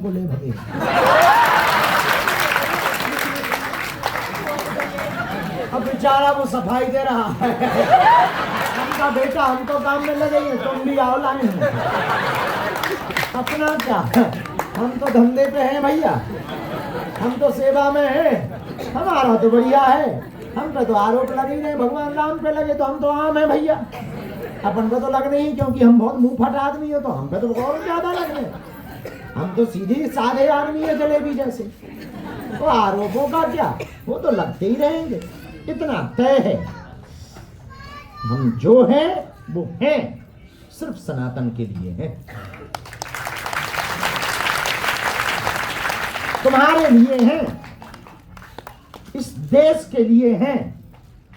को ले भगे। अब बेचारा वो सफाई दे रहा है। हमका बेटा हम तो काम में लगे हैं, तुम भी आओ लाइन में। अपना क्या, हम तो धंधे पे हैं भैया, हम तो सेवा में हैं, हमारा तो बढ़िया है। हम पे तो आरोप लगे ही नहीं, भगवान राम पे लगे तो हम तो आम है भैया। अपन पे तो लग नहीं, क्योंकि हम बहुत मुंह फट आदमी है, तो हम पे तो और ज्यादा लग रहे। हम तो सीधे साधे आदमी है, जलेबी जैसे। तो आरोपों का क्या, वो तो लगते ही रहेंगे, इतना तय है। हम जो हैं वो हैं, सिर्फ सनातन के लिए हैं, तुम्हारे लिए हैं, इस देश के लिए हैं।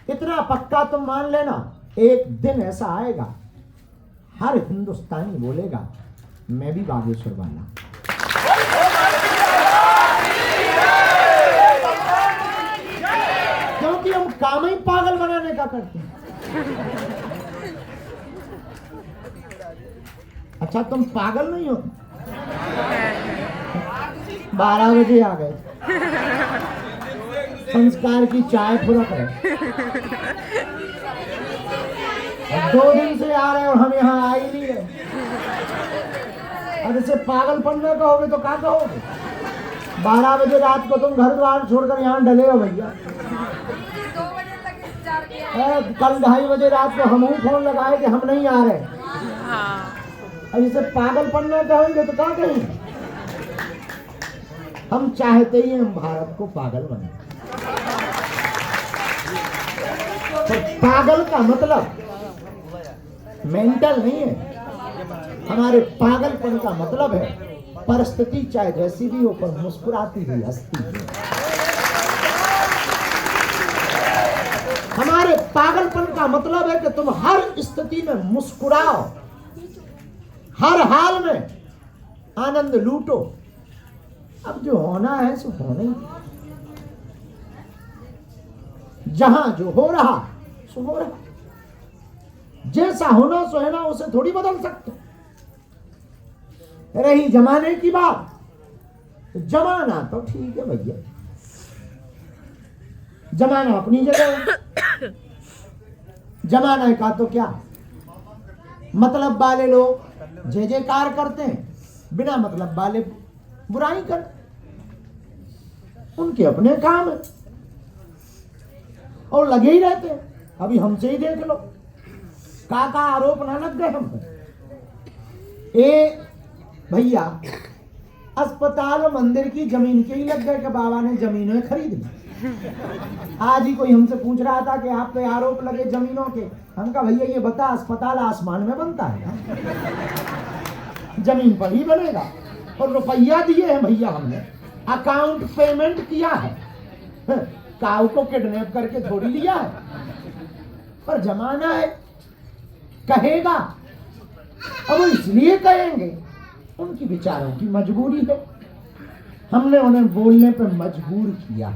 इतना पक्का तुम मान लेना, एक दिन ऐसा आएगा हर हिंदुस्तानी बोलेगा मैं भी बागेश्वर वाला। क्योंकि हम काम ही पागल बनाने का करते हैं। अच्छा तुम पागल नहीं हो? 12 बजे आ गए, संस्कार की चाय फुरक है, 2 दिन से आ रहे और हम यहाँ आ ही नहीं रहे। अब इसे पागलपन में कहोगे तो क्या कहोगे? 12 बजे रात को तुम घर द्वार छोड़कर यहाँ डले हो भैया। कल 2:30 बजे रात को हम फोन लगाए कि हम नहीं आ रहे। अब इसे पागलपन में कहोगे तो क्या कहेंगे? हम चाहते ही हम भारत को पागल बने। तो पागल का मतलब मेंटल नहीं है, हमारे पागलपन का मतलब है परिस्थिति चाहे जैसी भी हो पर मुस्कुराती हुई हंसती है। हमारे पागलपन का मतलब है कि तुम हर स्थिति में मुस्कुराओ, हर हाल में आनंद लूटो। अब जो होना है सो होना ही, जहां जो हो रहा सो हो रहा, जैसा होना सो है ना, उसे थोड़ी बदल सकते। रही जमाने की बात, जमाना तो ठीक है भैया, जमाना अपनी जगह है। जमाना का तो क्या, मतलब वाले लोग जय जयकार करते हैं, बिना मतलब वाले बुराई करते, उनके अपने काम है और लगे ही रहते हैं। अभी हमसे ही देख लो, का आरोप ना लग गए हम पर। ए भैया, अस्पताल मंदिर की जमीन के ही लग गए कि बाबा ने जमीनें खरीद ली। आज ही कोई हमसे पूछ रहा था कि आप पे आरोप लगे जमीनों के। हम कहा भैया ये बता, अस्पताल आसमान में बनता है ना, जमीन पर ही बनेगा। और रुपया दिए हैं भैया, हमने अकाउंट पेमेंट किया है, काऊ को किडनैप करके थोड़ी लिया है। पर जमाना है कहेगा, अब इसलिए कहेंगे उनकी बेचारों की मजबूरी है, हमने उन्हें बोलने पे मजबूर किया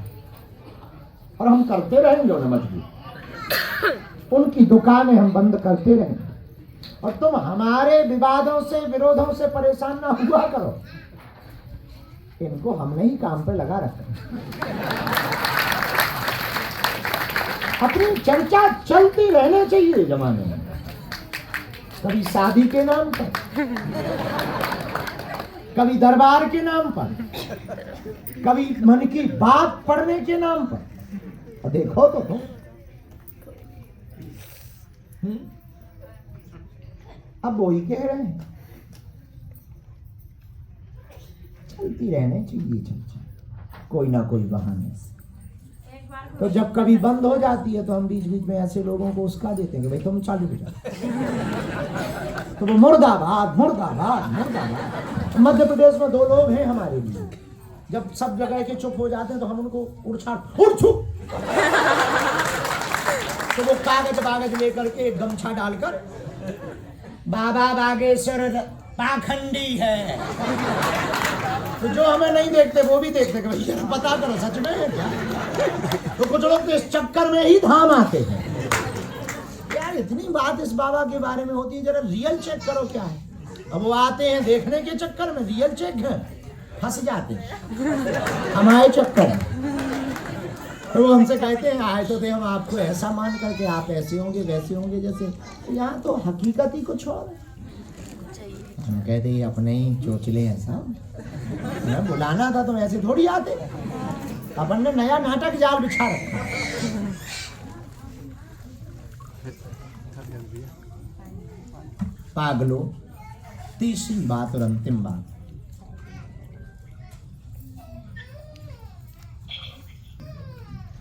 और हम करते रहेंगे उन्हें मजबूर। उनकी दुकानें हम बंद करते रहेंगे और तुम हमारे विवादों से विरोधों से परेशान ना हुआ करो। इनको हमने ही काम पे लगा रखा। अपनी चर्चा चलती रहना चाहिए जमाने में, कभी शादी के नाम पर, कभी दरबार के नाम पर, कभी मन की बात पढ़ने के नाम पर। देखो तो तुम, अब वही कह रहे हैं, चलती रहने चाहिए चर्चा कोई ना कोई बहाने से। तो जब कभी बंद हो जाती है तो हम बीच बीच में ऐसे लोगों को उसका देते हैं कि भाई तुम चालू हो जाओ, तो वो मुर्दाबाद मुर्दाबाद मुर्दाबाद। मध्य प्रदेश में 2 लोग हैं हमारे लिए, जब सब जगह के चुप हो जाते हैं तो हम उनको उड़छाड़ उड़छू, तो वो कागज लेकर के एक गमछा डालकर बाबा बागेश्वर पाखंडी है। तो जो हमें नहीं देखते वो भी देखते कि भैया पता करो सच में है क्या। तो कुछ लोग तो इस चक्कर में ही धाम आते हैं। यार इतनी बात इस बाबा के बारे में होती है, जरा रियल चेक करो क्या है। अब वो आते हैं देखने के चक्कर में, रियल चेक है फंस जाते हैं हमारे चक्कर में। तो वो हमसे कहते हैं आए तो थे हम आपको ऐसा मान करके, आप ऐसे होंगे वैसे होंगे जैसे, यहाँ तो हकीकत ही कुछ और है। हम कहते हैं अपने ही चोचले हैं साहब, हमें बुलाना था तो ऐसे थोड़ी आते, अपन ने नया नाटक जाल बिछा रखा। पागलो, तीसरी बात और अंतिम बात,